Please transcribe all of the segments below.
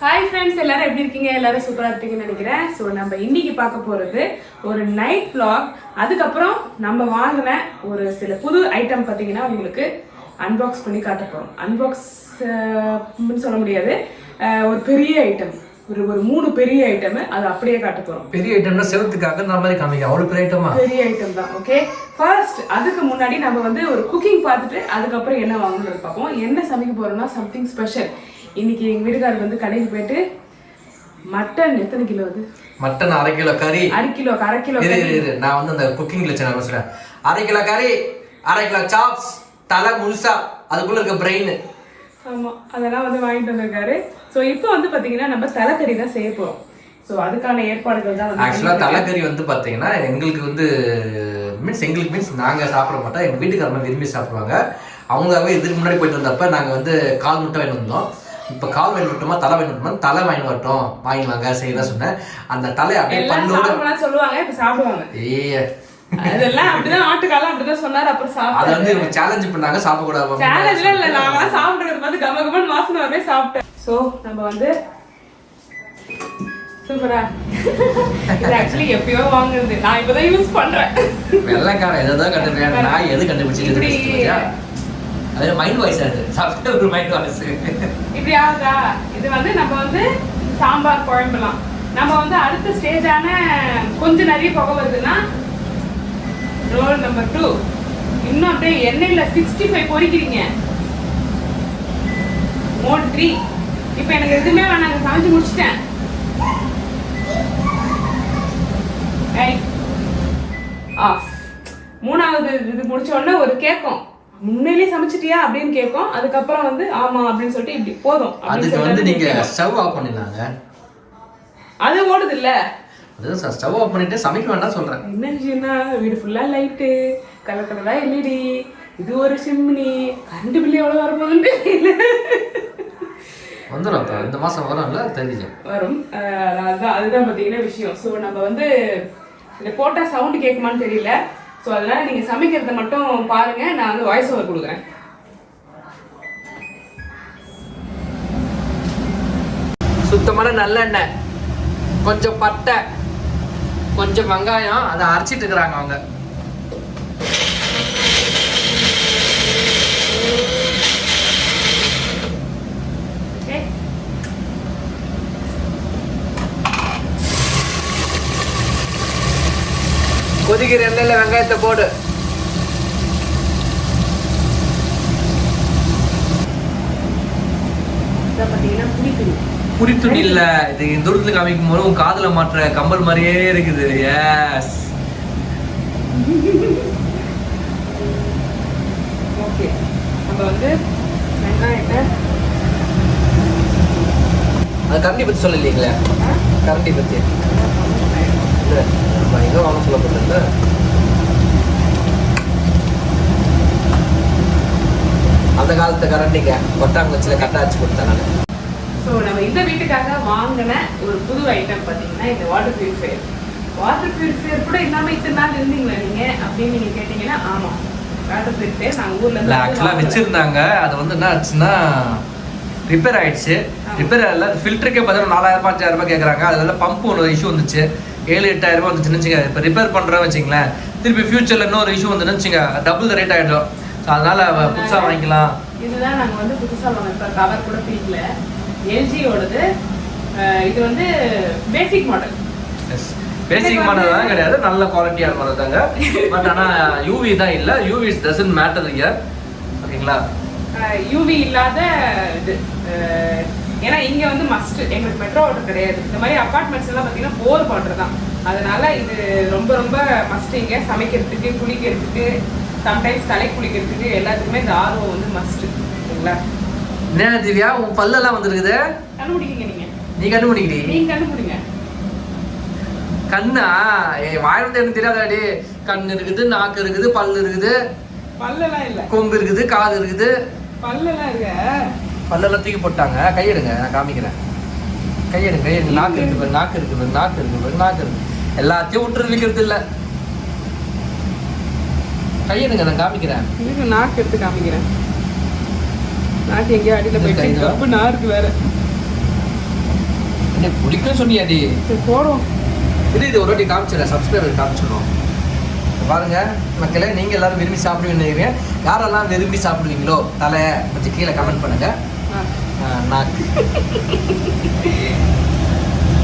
Hi friends, எல்லாரும் எப்படி இருக்கீங்க? எல்லாரும் சூப்பராக இருப்பீங்கன்னு நினைக்கிறேன். ஸோ நம்ம இன்னைக்கு பார்க்க போகிறது ஒரு நைட் vlog. அதுக்கப்புறம் நம்ம வாங்கின ஒரு சில புது ஐட்டம் பார்த்தீங்கன்னா உங்களுக்கு அன்பாக்ஸ் பண்ணி காட்ட போகிறோம். அன்பாக்ஸ் சொல்ல முடியாது, ஒரு பெரிய ஐட்டம், ஒரு 3 பெரிய ஐட்டம் அது அப்படியே காட்ட போகிறோம். பெரிய ஐட்டம்னா செவத்துக்காக இந்த மாதிரி காமிக்க அவ்வளோ பெரிய ஐட்டமா? பெரிய ஐட்டம் தான். ஓகே, ஃபர்ஸ்ட் அதுக்கு முன்னாடி நம்ம வந்து ஒரு குக்கிங் பார்த்துட்டு அதுக்கப்புறம் என்ன வாங்கணும்னு பார்ப்போம். என்ன சமைக்க போகிறோம்னா சம்திங் ஸ்பெஷல். இன்னைக்கு எங்கள் வீட்டுக்காரருக்கு வந்து கடைக்கு போயிட்டு மட்டன் எத்தனை கிலோ? அது மட்டன் 1/2 கிலோ கறி. 1/2 கிலோ நான் வந்து அந்த குக்கிங்ல சேனல் சொல்றேன். 1/2 கிலோ கறி, 1/2 கிலோ சாப்ஸ், தலை முழுசா, அதுக்குள்ள இருக்க பிரெயின். ஆமா, அதெல்லாம் வந்து வாங்கிட்டு வந்திருக்காரு. ஸோ இப்போ வந்து பாத்தீங்கன்னா நம்ம தலைக்கறி தான் செய்ய போறோம். ஸோ அதுக்கான ஏற்பாடுகள் தான். ஆக்சுவலா தலைக்கறி வந்து பாத்தீங்கன்னா எங்களுக்கு வந்து மீன்ஸ் நாங்க சாப்பிட மாட்டோம், எங்க வீட்டுக்காரங்க விரும்பி சாப்பிடுவாங்க. அவங்களாவே இதுக்கு முன்னாடி போயிட்டு வந்தப்ப நாங்க வந்து கால் முட்டை வாங்கி வந்தோம். இப்போ கால் வாங்கி விட்டோமா தலை வாங்கி விட்டோமா? தலை வாங்கி வரட்டும், வாங்கிவாங்க செய்யதான் சொன்னேன். அந்த தலை அப்படியே பண்ணோட சொல்லுவாங்க, இப்ப சாப்பிடுவாங்க. அதெல்லாம் அப்படிதான் ஆட்டுக்காலம் அப்படிதான் சொன்னாரு. அப்புறம் சாப்பிட்டு அதை வந்து சேலஞ்ச் பண்ணாங்க, சாப்பிடக்கூடாது. சேலஞ்ச்ல இல்ல, நான் சாப்பிடுறது பார்த்து கமகமன் வாசனை வரவே சாப்பிட்டேன். ஸோ நம்ம வந்து சூப்பரா இது ஆக்சுவலி எப்பயோ வாங்குறது, நான் இப்பதான் யூஸ் பண்றேன். வெள்ளைக்காரன் எதாவது கண்டுபிடிச்சேன், நான் எது கண்டுபிடிச்சு அது மைண்ட் வாய்ஸ். அது சாப்பிட்டு ஒரு மைண்ட் வாய்ஸ் இப்படி ஆகுதா? இது வந்து நம்ம வந்து சாம்பார் குழம்புலாம் நம்ம வந்து அடுத்த ஸ்டேஜான கொஞ்சம் நிறைய புகை வருதுன்னா ரோல் நம்பர் 2. இன்னும் அப்படியே எண்ணெயில 65 பொரிக்கிறீங்க. மோட் 3. இப்போ எனக்கு எதுவுமே வேணாங்க, சமைச்சு முடிச்சிட்டேன். ஆஃப். 3வது இது முடிச்ச உடனே ஒரு கேட்கும், முன்னிலே சமைச்சிட்டியா அப்படின்னு கேட்கும். அதுக்கப்புறம் வந்து ஆமா அப்படின்னு சொல்லிட்டு இப்படி போதும். அதுக்கு வந்து நீங்க ஸ்டவ் ஆஃப் பண்ணிடலாங்க. அது ஓடுது இல்ல, அது ஸ்டவ் ஆஃப் பண்ணிட்டு சமைக்க வேண்டாம் சொல்றேன். என்ன விஷயம்னா வீடு ஃபுல்லா லைட்டு, கலர் கலரா எல்இடி, இது ஒரு சிம்னி, கரண்ட் பில் எவ்வளவு வரப்போகுதுன்னு தெரியல. வந்துடும், இந்த மாசம் வரும்ல, தெரியும் வரும். அதுதான் பார்த்தீங்கன்னா விஷயம். ஸோ நம்ம வந்து இந்த போட்டா சவுண்ட் கேட்குமான்னு தெரியல. ஸோ அதனால நீங்க சமைக்கிறத மட்டும் பாருங்க, நான் வந்து வாய்ஸ் ஓவர் கொடுக்குறேன். சுத்தமான நல்லெண்ணெய், கொஞ்சம் பட்டை, கொஞ்சம் வெங்காயம், அதை அரைச்சிட்டு இருக்கிறாங்க அவங்க. கொதிக்கிற எண்ணெயில வெங்காயத்தை போடு. புடித்துணி இல்ல, இது தூரத்துல காமிக்கும் போது உன் காதுல மாற்ற கம்பல் மாதிரியே இருக்குது. Yes, okay. நம்ம வந்து வெங்காயத்தை அது கரண்டி பத்தி சொல்லலைங்களே, கரண்டி பத்தி இல்லை, நம்ம எங்கே வாங்க சொல்லப்பட்டிருந்த அந்த காலத்து கரண்டிங்க கொட்டாங்குச்சியில் கட்டாச்சு கொடுத்தேன் நான். ஸோ நம்ம இந்த வீட்டுக்காக வாங்கின ஒரு புது ஐட்டம் பார்த்தீங்கன்னா இந்த வாட்டர் பியூரிஃபையர். வாட்டர் பியூரிஃபையர் கூட இல்லாமல் இத்தனை நாள் இருந்தீங்களா நீங்கள் அப்படின்னு நீங்கள் கேட்டிங்கன்னா ஆமாம், வாட்டர் பியூரிஃபையர் நாங்கள் ஊரில் இல்லை ஆக்சுவலாக வச்சுருந்தாங்க. அது வந்து என்ன ஆச்சுன்னா ரிப்பேர் ஆகிடுச்சு. ரிப்பேர் இல்லை, ஃபில்டருக்கே பார்த்தீங்கன்னா 4000-5000 ரூபாய் கேட்குறாங்க. அதில் பம்பு ஒரு இஷ்யூ வந்துச்சு, 7-8000 ரூபாய் வந்துச்சுன்னு வச்சுங்க. இப்போ ரிப்பேர் பண்ணுறோன்னு வச்சிங்களேன், திருப்பி ஃபியூச்சரில் இன்னொரு இஷ்யூ வந்துன்னு வச்சுங்க, டபுள் ரேட் ஆகிடும். ஸோ அதனால் புதுசாக வாங்கிக்கலாம். இதுதான் நாங்கள் வந்து புதுசாக வாங்கினோம். கவர் கூட பிடிக்கல, எல்ஜியோடது. இது வந்து basic model. Yes, basic model தான் கிடையாது, நல்ல குவாலிட்டியான மாடல் தாங்க. பட் ஆனால் யூவி தான் இல்லை, யூவி டசன்ட் மேட்டர் இயர். ஓகேங்களா, யூவி இல்லாத இது. ஏன்னா இங்க வந்து மஸ்ட், எங்களுக்கு மெட்ரோ வாட்டர் கிடையாது. இந்த மாதிரி அப்பார்ட்மெண்ட்ஸ் எல்லாம் பார்த்தீங்கன்னா போர் வாட்டர் தான். அதனால இது ரொம்ப ரொம்ப மஸ்ட். இங்க சமைக்கிறதுக்கு, குளிக்கிறதுக்கு, சம்டைம்ஸ் தலை குளிக்கிறதுக்கு எல்லாத்துக்குமே இந்த ஆர்வம் வந்து மஸ்ட். ஓகேங்களா? என்ன திவ்யா, உன் பல்லெல்லாம் வந்துருக்குது, கண்டுபிடிங்க நீங்க. நீ கண்டுபிடிக்கிறீ? நீங்க கண்டுபிடிங்க. கண்ணா வாழ்ந்து எனக்கு தெரியாதாடி. கண் இருக்குது, நாக்கு இருக்குது, பல்லு இருக்குது. பல்லெல்லாம் இல்ல, கொம்பு இருக்குது, காது இருக்குது. பல்லெல்லாம் இருக்க, பல்லெல்லாம் தூக்கி போட்டாங்க. கையெடுங்க, நான் காமிக்கிறேன். கையெடுங்க, கையெடுங்க. நாக்கு இருக்கு, நாக்கு இருக்குது, நாக்கு இருக்குது, நாக்கு இருக்கு. எல்லாத்தையும் விட்டு விற்கிறது இல்லை. கையெடுங்க, நான் காமிக்கிறேன். நாக்கு எடுத்து காமிக்கிறேன். நாக்கு எங்கேயோ அடியில் போயிட்டு கப்பு நாருக்கு வேற. பிடிக்கும் சொன்னியாடி. சரி போடுவோம். இது ஒரு வாட்டி காமிச்சிடறேன், சப்ஸ்கிரைபர் காமிச்சிடுறோம். பாருங்க மக்களே, நீங்கள் எல்லாரும் விரும்பி சாப்பிடுவீங்கன்னு நினைக்கிறேன். யாரெல்லாம் விரும்பி சாப்பிடுவீங்களோ தலை கொஞ்சம் கீழே கமெண்ட் பண்ணுங்க. நாக்கு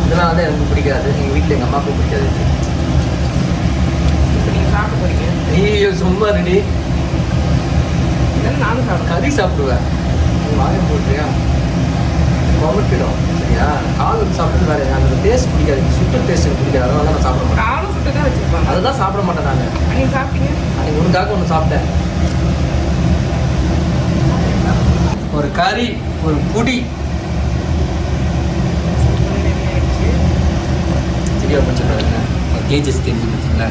இதெல்லாம் வந்து எனக்கு பிடிக்காது. எங்கள் வீட்டில் எங்கள் அம்மாவுக்கும் பிடிக்காது. நீங்கள் சாப்பிட போறீங்க? ஐயோ சும்மா ரெடி. நானும் சாப்பிடுவேன். கறி சாப்பிடுவேன். வாங்க போட்டுறியா கொமட்டிடும் சரியா? கால் வந்து சாப்பிட்டு வேறு அந்த டேஸ்ட் பிடிக்காது, சுட்டு டேஸ்ட் எனக்கு பிடிக்காது. அதனால தான் நான் சாப்பிட மாட்டேன். காலும் சுட்டு தான் வச்சுருப்பாங்க. அதுதான் சாப்பிட மாட்டேன் நான். நீங்கள் சாப்பிட்டீங்க? அன்றைக்கி உனக்காக ஒன்று சாப்பிட்டேன். ஒரு கறி, ஒரு புடி. சரியா பிடிச்சிருக்காருங்க. கேஜஸ் தெரிஞ்சு பார்த்தீங்களா?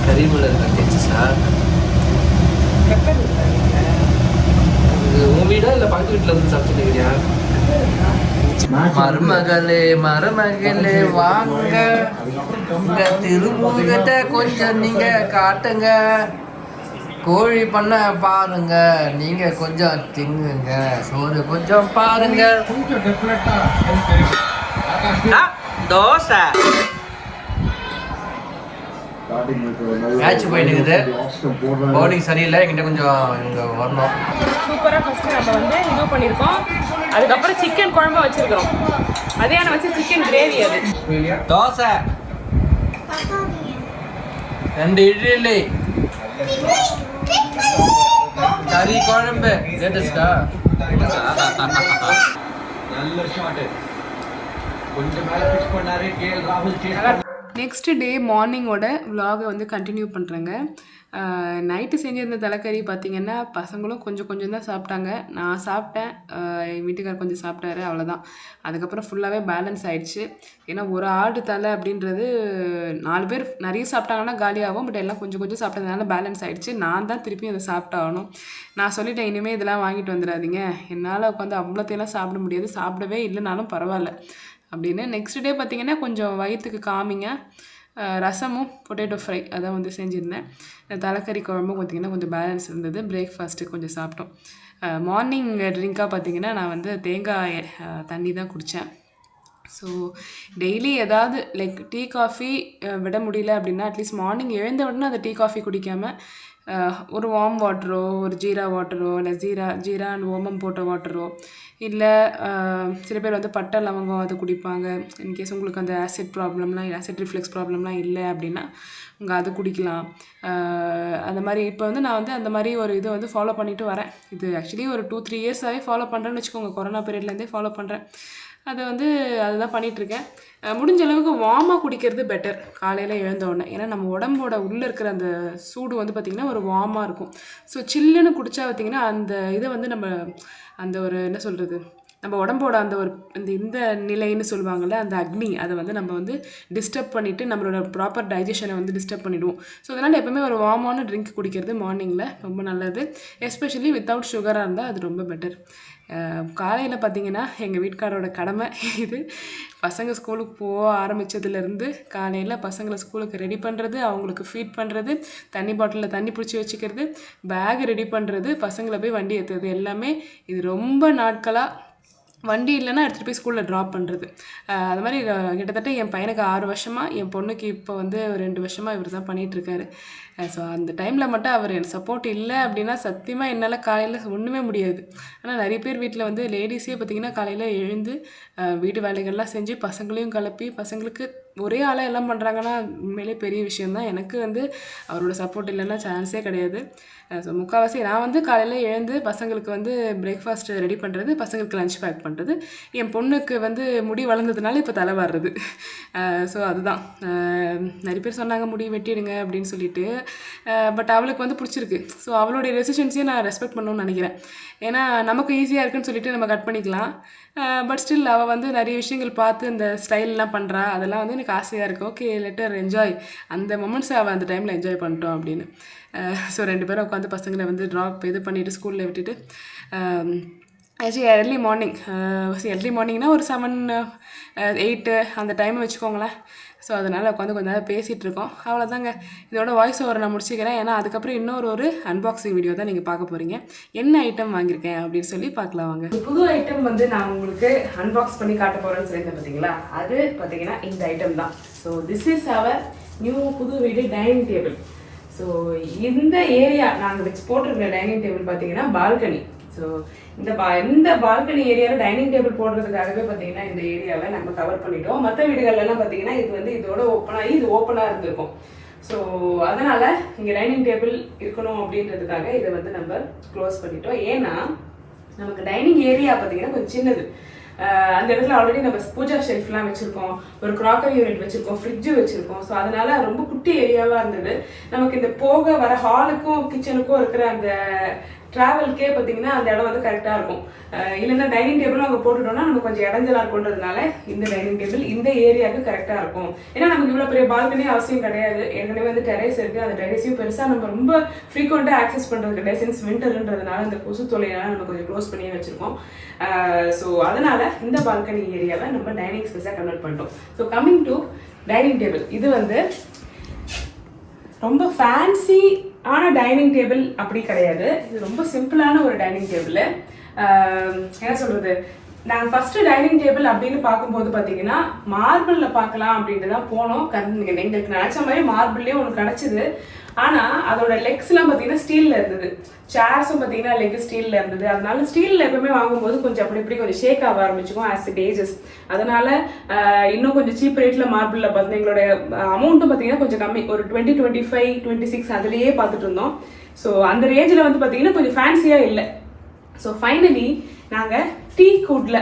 கறி மேலே இருக்க கேஜஸா? பெப்பர் உன் வீடா இல்லை பக்கத்து வீட்டில் வந்து சாப்பிட்டுருக்கிறியா? மருமகளே மருமகளே வாங்க, இந்த திருமுகத்தை கொஞ்சம் நீங்க காட்டுங்க. கோழி பண்ண பாருங்க, நீங்க கொஞ்சம் திங்குங்க. சோறு கொஞ்சம் பாருங்க. தோசை மேட்ச் போயிட்டு இருக்குது. பவுலிங் சரியில்லை, என்கிட்ட கொஞ்சம் இங்கே வரணும். சூப்பராக ஃபஸ்ட்டு நம்ம வந்து இது பண்ணியிருக்கோம். அதுக்கப்புறம் சிக்கன் குழம்பு வச்சுருக்கிறோம். மதியானம் வச்சு சிக்கன் கிரேவி. அது தோசை, 2 இட்லி, கறி குழம்பு. லேட்டஸ்டா நல்ல ஷாட். கொஞ்சம் மேலே ஃபிக்ஸ் பண்ணாரு கேஎல் ராகுல். நெக்ஸ்ட் டே மார்னிங்கோட விலாகை வந்து கண்டினியூ பண்ணுறேங்க. நைட்டு செஞ்சிருந்த தலைக்கறி பார்த்திங்கன்னா பசங்களும் கொஞ்சம் கொஞ்சம் தான் சாப்பிட்டாங்க. நான் சாப்பிட்டேன், என் வீட்டுக்கார் கொஞ்சம் சாப்பிட்டாரு, அவ்வளோதான். அதுக்கப்புறம் ஃபுல்லாகவே பேலன்ஸ் ஆகிடுச்சு. ஏன்னா ஒரு ஆடு தலை அப்படின்றது 4 பேர் நிறைய சாப்பிட்டாங்கன்னா காலியாகும். பட் எல்லாம் கொஞ்சம் கொஞ்சம் சாப்பிட்டதுனால பேலன்ஸ் ஆகிடுச்சு. நான் தான் திருப்பி அதை சாப்பிட்டாகணும். நான் சொல்லிட்டேன், இனிமேல் இதெல்லாம் வாங்கிட்டு வந்துடாதீங்க, என்னால் உட்காந்து அவ்வளோத்தையெல்லாம் சாப்பிட முடியாது, சாப்பிடவே இல்லைனாலும் பரவாயில்ல அப்படின்னு. நெக்ஸ்ட் டே பார்த்திங்கன்னா கொஞ்சம் வயிற்றுக்கு காமிங்க ரசமும் பொட்டேட்டோ ஃப்ரை அதான் வந்து செஞ்சுருந்தேன். தலைக்கறி குழம்பும் பார்த்திங்கன்னா கொஞ்சம் பேலன்ஸ் இருந்தது. பிரேக்ஃபாஸ்ட்டு கொஞ்சம் சாப்பிட்டோம். மார்னிங் ட்ரிங்காக பார்த்திங்கன்னா நான் வந்து தேங்காய் தண்ணி தான் குடித்தேன். ஸோ டெய்லி ஏதாவது லைக் டீ காஃபி விட முடியல அப்படின்னா அட்லீஸ்ட் மார்னிங் எழுந்த உடனே அந்த டீ காஃபி குடிக்காமல் ஒரு வார்ம் வாட்டரோ, ஒரு ஜீரா வாட்டரோ, இல்லை ஜீரா அண்ட் ஓமம் போட்ட வாட்டரோ, இல்லை சில பேர் வந்து பட்டை லவங்கம் அது குடிப்பாங்க. இன்கேஸ் உங்களுக்கு அந்த ஆசிட் ரிஃப்ளெக்ஸ் ப்ராப்ளம்லாம் இல்லை அப்படின்னா உங்கள் அது குடிக்கலாம். அந்த மாதிரி இப்போ வந்து நான் வந்து அந்த மாதிரி ஒரு இதை வந்து ஃபாலோ பண்ணிட்டு வரேன். இது ஆக்சுவலி ஒரு 2-3 இயர்ஸாகவே ஃபாலோ பண்ணுறேன்னு வச்சுக்கோங்க. கொரோனா பீரியட்லேருந்தே ஃபாலோ பண்ணுறேன். அதை வந்து அதுதான் பண்ணிகிட்ருக்கேன். முடிஞ்ச அளவுக்கு வார்மாக குடிக்கிறது பெட்டர் காலையில் எழுந்தோடனே. ஏன்னா நம்ம உடம்போட உள்ளே இருக்கிற அந்த சூடு வந்து பார்த்திங்கன்னா ஒரு வார்மாக இருக்கும். ஸோ சில்லுன்னு குடித்தா பார்த்திங்கன்னா அந்த இதை வந்து நம்ம அந்த ஒரு என்ன சொல்கிறது, நம்ம உடம்போட அந்த ஒரு இந்த நிலைன்னு சொல்லுவாங்கள்ல, அந்த அக்னி, அதை வந்து நம்ம வந்து டிஸ்டர்ப் பண்ணிவிட்டு நம்மளோட ப்ராப்பர் டைஜஷனை வந்து டிஸ்டர்ப் பண்ணிவிடுவோம். ஸோ அதனால் எப்போவுமே ஒரு வார்மான ட்ரிங்க் குடிக்கிறது மார்னிங்கில் ரொம்ப நல்லது. எஸ்பெஷலி வித்தவுட் சுகராக இருந்தால் அது ரொம்ப பெட்டர். காலையில் பார்த்திங்கன்னா எங்கள் வீட்டுக்காரோட கடமை இது. பசங்க ஸ்கூலுக்கு போக ஆரம்பித்ததுலேருந்து காலையில் பசங்களை ஸ்கூலுக்கு ரெடி பண்ணுறது, அவங்களுக்கு ஃபீட் பண்ணுறது, தண்ணி பாட்டிலில் தண்ணி பிடிச்சி வச்சுக்கிறது, பேக் ரெடி பண்ணுறது, பசங்களை போய் வண்டி ஏற்றுறது, எல்லாமே இது ரொம்ப நாட்களாக வண்டி இல்லைன்னா எடுத்துகிட்டு போய் ஸ்கூலில் ட்ராப் பண்ணுறது. அது மாதிரி கிட்டத்தட்ட என் பையனுக்கு 6 வருஷமாக, என் பொண்ணுக்கு இப்போ வந்து 2 வருஷமாக இவர் தான் பண்ணிகிட்ருக்காரு. ஸோ அந்த டைமில் மட்டும் அவர் எனக்கு சப்போர்ட் இல்லை அப்படின்னா சத்தியமாக என்னால் காலையில் ஒன்றுமே முடியாது. ஆனால் நிறைய பேர் வீட்டில் வந்து லேடிஸே பார்த்திங்கன்னா காலையில் எழுந்து வீட்டு வேலைகள்லாம் செஞ்சு பசங்களையும் கிளப்பி பசங்களுக்கு ஒரே ஆளாக எல்லாம் பண்ணுறாங்கன்னா உண்மையிலே பெரிய விஷயந்தான். எனக்கு வந்து அவரோட சப்போர்ட் இல்லைன்னா சான்ஸே கிடையாது. ஸோ முக்கால்வாசி நான் வந்து காலையில் எழுந்து பசங்களுக்கு வந்து பிரேக்ஃபாஸ்ட் ரெடி பண்ணுறது, பசங்களுக்கு லஞ்ச் பேக் பண்ணுறது, என் பொண்ணுக்கு வந்து முடி வளர்ந்ததுனால இப்போ தலை வர்றது. ஸோ அதுதான். நிறைய பேர் சொன்னாங்க முடி வெட்டிடுங்க அப்படின்னு சொல்லிட்டு. பட் அவளுக்கு வந்து பிடிச்சிருக்கு. ஸோ அவளுடைய ரெசிஷன்ஸையும் நான் ரெஸ்பெக்ட் பண்ணணும்னு நினைக்கிறேன். ஏன்னா நமக்கு ஈஸியாக இருக்குன்னு சொல்லிட்டு நம்ம கட் பண்ணிக்கலாம். பட் ஸ்டில் அவள் வந்து நிறைய விஷயங்கள் பார்த்து இந்த ஸ்டைல்லாம் பண்ணுறா. அதெல்லாம் வந்து எனக்கு ஆசையாக இருக்குது. ஓகே, லெட்டர் என்ஜாய் அந்த மொமெண்ட்ஸை அவள் அந்த டைமில் என்ஜாய் பண்ணிட்டோம் அப்படின்னு. ஸோ 2 பேரும் உட்காந்து பசங்களை வந்து ட்ராப் இது பண்ணிவிட்டு ஸ்கூலில் விட்டுட்டு ஆக்சுவலி early மார்னிங்னா ஒரு 7 8 அந்த டைம் வச்சுக்கோங்களேன். ஸோ அதனால் உட்காந்து கொஞ்ச நேரம் பேசிகிட்டு இருக்கோம். அவ்வளோதாங்க. இதோட வாய்ஸ் ஓவரை நான் முடிச்சுக்கிறேன். ஏன்னா அதுக்கப்புறம் இன்னொரு அன்பாக்சிங் வீடியோ தான் நீங்கள் பார்க்க போகிறீங்க. என்ன ஐட்டம் வாங்கியிருக்கேன் அப்படின்னு சொல்லி பார்க்கலாம் வாங்க. புது ஐட்டம் வந்து நான் உங்களுக்கு அன்பாக்ஸ் பண்ணி காட்ட போகிறேன்னு சொல்லியிருந்தேன் பார்த்தீங்களா, அது பார்த்தீங்கன்னா இந்த ஐட்டம் தான். So this is our new புது வீடு டைனிங் டேபிள். ஸோ இந்த ஏரியா நாங்கள் வச்சு போட்டிருக்கிற டைனிங் டேபிள் பார்த்தீங்கன்னா பால்கனி. ஸோ இந்த பால்கனி ஏரியாவில் டைனிங் டேபிள் போடுறதுக்காகவே பார்த்தீங்கன்னா இந்த ஏரியாவை நம்ம கவர் பண்ணிட்டோம். மற்ற வீடுகள்லாம் பார்த்தீங்கன்னா இது வந்து இதோட ஓப்பனாக இருந்திருக்கும். ஸோ அதனால இங்கே டைனிங் டேபிள் இருக்கணும் அப்படின்றதுக்காக இதை வந்து நம்ம க்ளோஸ் பண்ணிட்டோம். ஏன்னா நமக்கு டைனிங் ஏரியா பார்த்தீங்கன்னா கொஞ்சம் சின்னது. அந்த இடத்துல ஆல்ரெடி நம்ம பூஜா ஷெல்ஃப்லாம் வச்சுருக்கோம், ஒரு க்ராக்கரி யூனிட் வச்சுருக்கோம், ஃப்ரிட்ஜு வச்சுருக்கோம். ஸோ அதனால ரொம்ப குட்டி ஏரியாவாக இருந்தது. நமக்கு இந்த போக வர ஹாலுக்கும் கிச்சனுக்கும் இருக்கிற அந்த ட்ராவல்கே பார்த்தீங்கன்னா அந்த இடம் வந்து கரெக்டாக இருக்கும். இல்லைன்னா டைனிங் டேபிளும் அங்கே போட்டுட்டோம்னா நம்ம கொஞ்சம் இடைஞ்சலாக இருக்குன்றதுனால இந்த டைனிங் டேபிள் இந்த ஏரியாவுக்கு கரெக்டாக இருக்கும். ஏன்னா நமக்கு இவ்வளோ பெரிய பால்கனி அவசியம் கிடையாது. ஏற்கனவே வந்து டெரேஸ் இருக்குது. அந்த டெரேஸையும் பெருசாக நம்ம ரொம்ப ஃப்ரீக்வெண்ட்டாக ஆக்சஸ் பண்ணுறது கிடையாது. சின்ஸ் விண்டர்ன்றதுனால இந்த கொசு தொலைனால நம்ம கொஞ்சம் க்ளோஸ் பண்ணியே வச்சுருக்கோம். ஸோ அதனால இந்த பால்கனி ஏரியாவை நம்ம டைனிங் ஸ்பேஸாக கன்வெர்ட் பண்ணிட்டோம். So coming to dining table, இது வந்து ரொம்ப ஃபேன்சி ஆன டைனிங் டேபிள் அப்படி கிடையாது. இது ரொம்ப சிம்பிளான ஒரு டைனிங் டேபிள். என்ன சொல்றது, நாங்கள் ஃபர்ஸ்ட் டைனிங் டேபிள் அப்படின்னு பார்க்கும்போது பார்த்தீங்கன்னா மார்பிளில் பார்க்கலாம் அப்படின்ட்டு தான் போனோம். எங்களுக்கு நினச்ச மாதிரி மார்பிள்லேயே ஒன்று கிடச்சிது. ஆனால் அதோட லெக்ஸ்லாம் பார்த்தீங்கன்னா ஸ்டீலில் இருந்தது. சேர்ஸும் பார்த்தீங்கன்னா லெக் ஸ்டீலில் இருந்தது. அதனால ஸ்டீலில் எப்பவுமே வாங்கும்போது கொஞ்சம் அப்படி இப்படி கொஞ்சம் ஷேக் ஆக ஆரம்பிச்சுக்கும் ஆஸ் இட் ஏஜஸ். அதனால இன்னும் கொஞ்சம் சீப் ரேட்டில் மார்பிளில் பார்த்து எங்களோட அமௌண்ட்டும் பார்த்தீங்கன்னா கொஞ்சம் கம்மி, ஒரு 20, 25, 26 அதுலேயே பார்த்துட்டு இருந்தோம். ஸோ அந்த ரேஞ்சில் வந்து பார்த்தீங்கன்னா கொஞ்சம் ஃபேன்சியாக இல்லை. ஸோ ஃபைனலி நாங்கள் டீ குட்ல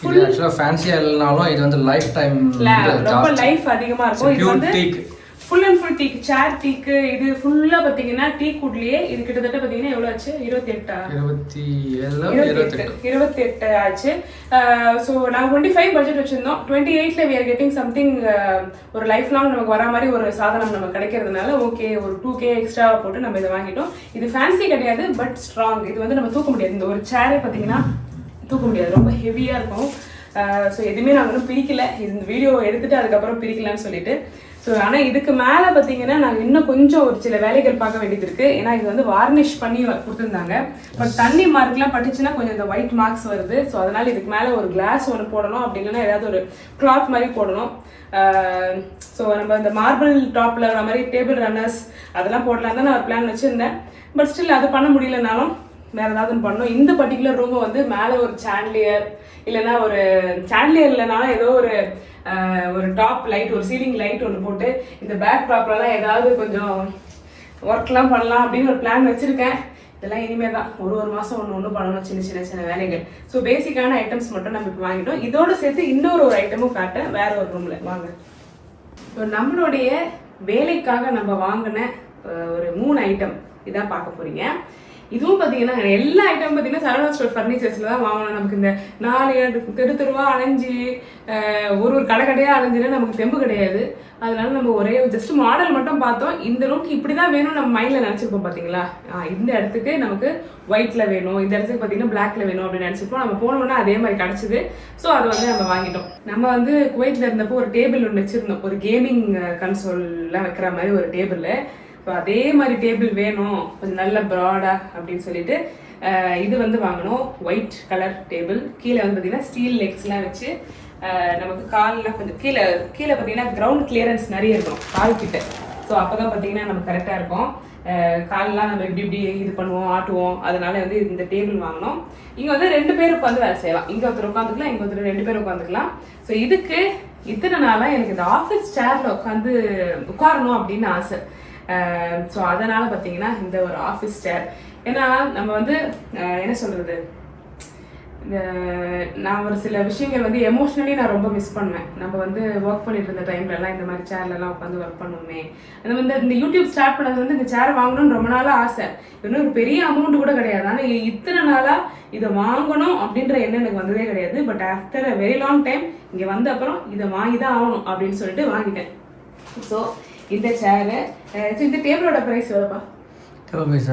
ஃபுல் ஃபேன்சியா இல்லனாலும் இது வந்து லைஃப் டைம் ரொம்ப லைஃப் அதிகமா இருக்கும். இது வந்து ஃபுல் அண்ட் ஃபுல் டீக், சேர் டீக்கு. இது ஃபுல்லா பாத்தீங்கன்னா டீ குட்லயே இது கிட்டத்தட்ட பாத்தீங்கன்னா எவ்வளவு ஆச்சு, 28 ஆச்சு. ஸோ நாங்கள் 25 பட்ஜெட் வச்சிருந்தோம். 28ல we are getting something, ஒரு லைஃப் லாங் நமக்கு வர மாதிரி ஒரு சாதனம் நமக்கு கிடைக்கிறதுனால ஓகே ஒரு 2K எக்ஸ்ட்ரா போட்டு நம்ம இதை வாங்கிட்டோம். இது ஃபேன்சி கிடையாது, பட் ஸ்ட்ராங். இது வந்து நம்ம தூக்க முடியாது. இந்த ஒரு சேரே பார்த்தீங்கன்னா தூக்க முடியாது, ரொம்ப ஹெவியாக இருக்கும். ஸோ எதுவுமே நாங்கள் இன்னும் பிரிக்கல. இந்த வீடியோ எடுத்துட்டு அதுக்கப்புறம் பிரிக்கலான்னு சொல்லிட்டு. ஸோ ஆனால் இதுக்கு மேலே பார்த்தீங்கன்னா நாங்கள் இன்னும் கொஞ்சம் ஒரு சில வேலைகள் பார்க்க வேண்டியது இருக்குது. ஏன்னா இது வந்து வார்னிஷ் பண்ணி கொடுத்துருந்தாங்க. பட் தண்ணி மார்க்லாம் பட்டுச்சுன்னா கொஞ்சம் இந்த ஒயிட் மார்க்ஸ் வருது. ஸோ அதனால் இதுக்கு மேலே ஒரு கிளாஸ் ஒன்று போடணும், அப்படி இல்லைன்னா ஏதாவது ஒரு கிளாத் மாதிரி போடணும். ஸோ நம்ம இந்த மார்பிள் டாப்பில் வர மாதிரி டேபிள் ரன்னர்ஸ் அதெல்லாம் போடலாம் தான் நான் ஒரு பிளான் வச்சுருந்தேன். பட் ஸ்டில் அது பண்ண முடியலனாலும் வேறு ஏதாவது ஒன்று பண்ணணும். இந்த பர்டிகுலர் ரூமை வந்து மேலே ஒரு சாண்ட்லியர் இல்லைன்னா ஒரு சாண்ட்லியர் இல்லைனாலும் ஏதோ ஒரு டாப் லைட், ஒரு சீலிங் லைட் ஒன்று போட்டு இந்த பேக் டாப்லலாம் ஏதாவது கொஞ்சம் ஒர்க்லாம் பண்ணலாம் அப்படின்னு ஒரு பிளான் வச்சுருக்கேன். இதெல்லாம் இனிமேல் தான் ஒரு மாதம் ஒன்று பண்ணணும், சின்ன வேலைகள். ஸோ பேசிக்கான ஐட்டம்ஸ் மட்டும் நம்ம இப்போ வாங்கிட்டோம். இதோடு சேர்த்து இன்னொரு ஐட்டமும் காட்டேன் வேற ஒரு ரூமில் வாங்க. ஸோ நம்மளுடைய வேலைக்காக நம்ம வாங்கின ஒரு 3 ஐட்டம் இதான் பார்க்க போகிறீங்க. இதுவும் பார்த்தீங்கன்னா எல்லா ஐட்டம் பார்த்தீங்கன்னா சரவணா ஸ்டோர் ஃபர்னிச்சர்ஸில் தான் வாங்கணும். நமக்கு இந்த 4 தெருவா அலைஞ்சி ஒரு கடையாக அலைஞ்சுன்னா நமக்கு தெம்பு கிடையாது. அதனால நம்ம ஒரே ஜஸ்ட் மாடல் மட்டும் பார்த்தோம். இந்த ரூம்க்கு இப்படி தான் வேணும் நம்ம மைண்டில் நினச்சிருப்போம் பார்த்தீங்களா. இந்த இடத்துக்கு நமக்கு ஒயிட்டில் வேணும், இந்த இடத்துக்கு பார்த்தீங்கன்னா பிளாக்ல வேணும் அப்படின்னு நினச்சிருப்போம். நம்ம போனோம்னா அதே மாதிரி கிடச்சிது. ஸோ அதை வந்து நம்ம வாங்கிட்டோம். நம்ம வந்து குவைத்தில் இருந்தப்போ ஒரு டேபிள் ஒன்று வச்சுருந்தோம், ஒரு கேமிங் கன்சோல்லாம் வைக்கிற மாதிரி ஒரு டேபிள். ஸோ அதே மாதிரி டேபிள் வேணும் கொஞ்சம் நல்ல ப்ராடா அப்படின்னு சொல்லிட்டு இது வந்து வாங்கணும். White colour table. கீழே வந்து பார்த்தீங்கன்னா ஸ்டீல் லெக்ஸ்லாம் வச்சு நமக்கு கால்லாம் கொஞ்சம் கீழே பார்த்தீங்கன்னா கிரவுண்ட் கிளியரன்ஸ் நிறைய இருக்கும் கால் கிட்ட. ஸோ அப்போ தான் பார்த்தீங்கன்னா நமக்கு கரெக்டாக இருக்கும். கால்லாம் நம்ம இப்படி இது பண்ணுவோம், ஆட்டுவோம். அதனால வந்து இந்த டேபிள் வாங்கினோம். இங்கே வந்து 2 பேர் உட்காந்து வேலை செய்யலாம். இங்கே ஒருத்தர் உட்காந்துக்கலாம், இங்கே ஒருத்தர் 2 பேர் உட்காந்துக்கலாம். ஸோ இதுக்கு இத்தனை நாளாக எனக்கு இந்த ஆஃபீஸ் சேரில் உட்காரணும் அப்படின்னு ஆசை. ஸோ அதனால் பார்த்தீங்கன்னா இந்த ஒரு ஆஃபீஸ் சேர். ஏன்னா நம்ம வந்து என்ன சொல்கிறது, நான் ஒரு சில விஷயங்கள் வந்து எமோஷ்னலி நான் ரொம்ப மிஸ் பண்ணுவேன். நம்ம வந்து ஒர்க் பண்ணிட்டு இருந்த டைம்லலாம் இந்த மாதிரி சேர்லலாம் உட்காந்து ஒர்க் பண்ணுவோமே. அது வந்து இந்த யூடியூப் ஸ்டார்ட் பண்ணது வந்து இந்த சேர் வாங்கணும்னு ரொம்ப நாளாக ஆசை. இன்னும் ஒரு பெரிய அமௌண்ட் கூட கிடையாது. ஆனால் இத்தனை நாளாக இதை வாங்கணும் அப்படின்ற எண்ணம் எனக்கு வந்ததே கிடையாது. But after a very long time இங்கே வந்த அப்புறம் இதை வாங்கி தான் ஆகணும் அப்படின்னு சொல்லிட்டு வாங்கிட்டேன். ஸோ இந்த சேரு, இந்த டேபிளோட ப்ரைஸ் எவ்வளோப்பா? டேபிள் ப்ரைஸ்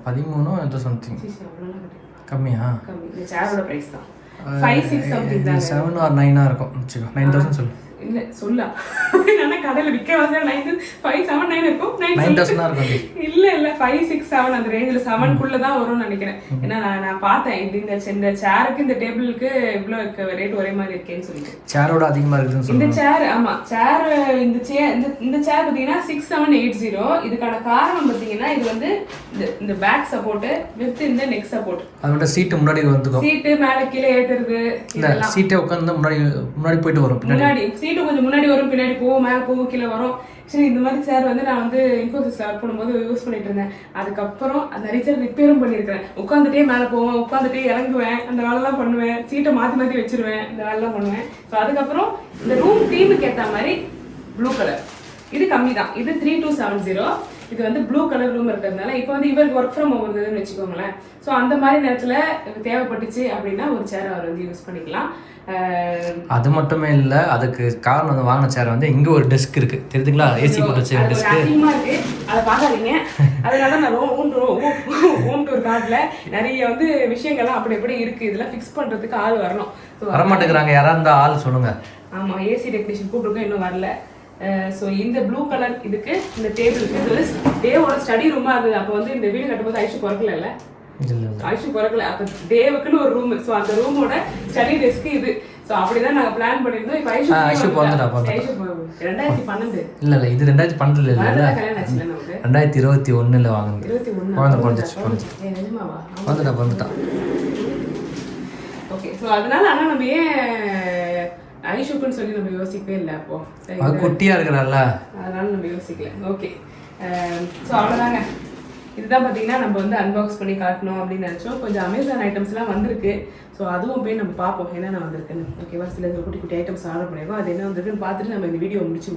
13 ஏதோ சம்திங். கம்மியா? கம்மி. இந்த சேரோட பிரைஸ் தான் 5-6 சம்திங் தான். 7 or 9 இருக்கும் வச்சுக்கோ. 9,000 சொல்லு. இல்ல சொல்லலாம். நான் கடையில விற்க வாசல் 9,579 இருக்கும். 9,000 தான் இருக்கும். இல்ல 5-6-7 அந்த ரேஞ்சில் 7 தான் வரும்னு நினைக்கிறேன். ஏன்னா நான் பார்த்தேன் இந்த சேருக்கு இந்த டேபிளுக்கு இவ்வளோ ரேட் ஒரே மாதிரி இருக்கேன்னு சொல்லிட்டு. சேரோட அதிகமா இருக்குதுன்னு இந்த சொல்லுங்க. சேர் ஆமா சேர் இந்த சேர் பார்த்தீங்கன்னா 6780. இதுக்கான காரணம் பார்த்தீங்கன்னா இது வந்து இந்த பேக் சப்போர்ட் வித் இந்த நெக் சப்போர்ட். அதோட சீட்டு முன்னாடி வந்துக்கும். சீட்டு மேல கீழே ஏத்துறது. இல்ல சீட்டே உட்காந்து முன்னாடி போயிட்டு வரும். முன்னாடி சீட்டு கொஞ்சம் முன்னாடி வரும், பின்னாடி போகும், மேலே போகும், கீழே வரும். சரி இந்த மாதிரி சேர் வந்து நான் வந்து இன்ஃபோசிஸ்ல ஒர்க் பண்ணும்போது யூஸ் பண்ணிட்டு இருந்தேன். அதுக்கப்புறம் நிறைய சேர் ரிப்பேரும் பண்ணியிருக்கிறேன். உட்காந்துட்டே மேலே போவேன், உட்காந்துட்டே இறங்குவேன், அந்த வேலைலாம் பண்ணுவேன். சீட்டை மாற்றி வச்சிருவேன், இந்த வேலைலாம் பண்ணுவேன். ஸோ அதுக்கப்புறம் இந்த ரூம் தீமுக்கு ஏற்ற மாதிரி ப்ளூ கலர் இது கம்மி தான். இது 3270. இது வந்து ப்ளூ கலர் ரூம் இருக்கிறதுனால இப்போ வந்து இவருக்கு ஒர்க் ஃப்ரம் ஹோம் இருந்ததுன்னு வச்சுக்கோங்களேன். ஸோ அந்த மாதிரி நேரத்தில் தேவைப்பட்டுச்சு அப்படின்னா ஒரு சேர் அவர் வந்து யூஸ் பண்ணிக்கலாம். அது மட்டுமே இல்லை, அதுக்கு காரணம் வந்து வாங்கின சேர் வந்து இங்கே ஒரு டெஸ்க் இருக்கு தெரியுதுங்களா? ஏசி போட்டு வச்சு டெஸ்க் அதிகமாக இருக்கு, அதை பார்க்காதீங்க. அதனால நான் ஹோம் டூர் கார்டில் நிறைய வந்து விஷயங்கள்லாம் அப்படி இருக்கு. இதெல்லாம் ஃபிக்ஸ் பண்ணுறதுக்கு ஆள் வரணும். வரமாட்டேங்கிறாங்க. யாராவது இருந்தால் ஆள் சொல்லுங்க. ஆமாம், ஏசி டெக்னீஷியன் கூப்பிட்டுருக்கோம், இன்னும் வரல. ஸோ இந்த ப்ளூ கலர் இதுக்கு இந்த டேபிளுக்கு இது வந்து தேவோட ஸ்டடி ரூமாக இருந்தது. அப்போ வந்து இந்த வீடு கட்டும்போது ஐஷு பிறக்கல, ஐஷு பிறக்கல. அப்போ தேவுக்குன்னு ஒரு ரூம். ஸோ அந்த ரூமோட ஸ்டடி டெஸ்க் இது. ஸோ அப்படிதான் நாங்கள் பிளான் பண்ணியிருந்தோம். இப்போ ஐஷு பிறந்துட்டா. 2012 இல்லை இது 2012 இல்லை, கல்யாணம் ஆச்சுல நமக்கு 2021 வாங்குது. 21 குழந்தை பிறந்துச்சு. நிஜமாவா? வந்துட்டான். ஓகே. ஸோ அதனால ஆனால் நம்ம ஏன் ஐஷுக்குன்னு சொல்லி நம்ம யோசிக்கவே இல்லை. அப்போ அது குட்டியா இருக்கிறாள்ல, அதனால நம்ம யோசிக்கல. ஓகே. ஸோ அவ்வளோதாங்க. இதுதான் பார்த்தீங்கன்னா நம்ம வந்து அன்பாக்ஸ் பண்ணி காட்டணும் அப்படின்னு நினச்சோம். கொஞ்சம் அமேசான் ஐட்டம்ஸ்லாம் வந்திருக்கு. ஸோ அதுவும் போய் நம்ம பார்ப்போம் என்னென்ன வந்திருக்குன்னு. ஓகேவா? சில குட்டி ஐட்டம்ஸ் ஆர்டர் பண்ணியிருக்கோம். அது என்ன வந்திருக்குன்னு பார்த்துட்டு நம்ம இந்த வீடியோ முடிச்சுவோம்.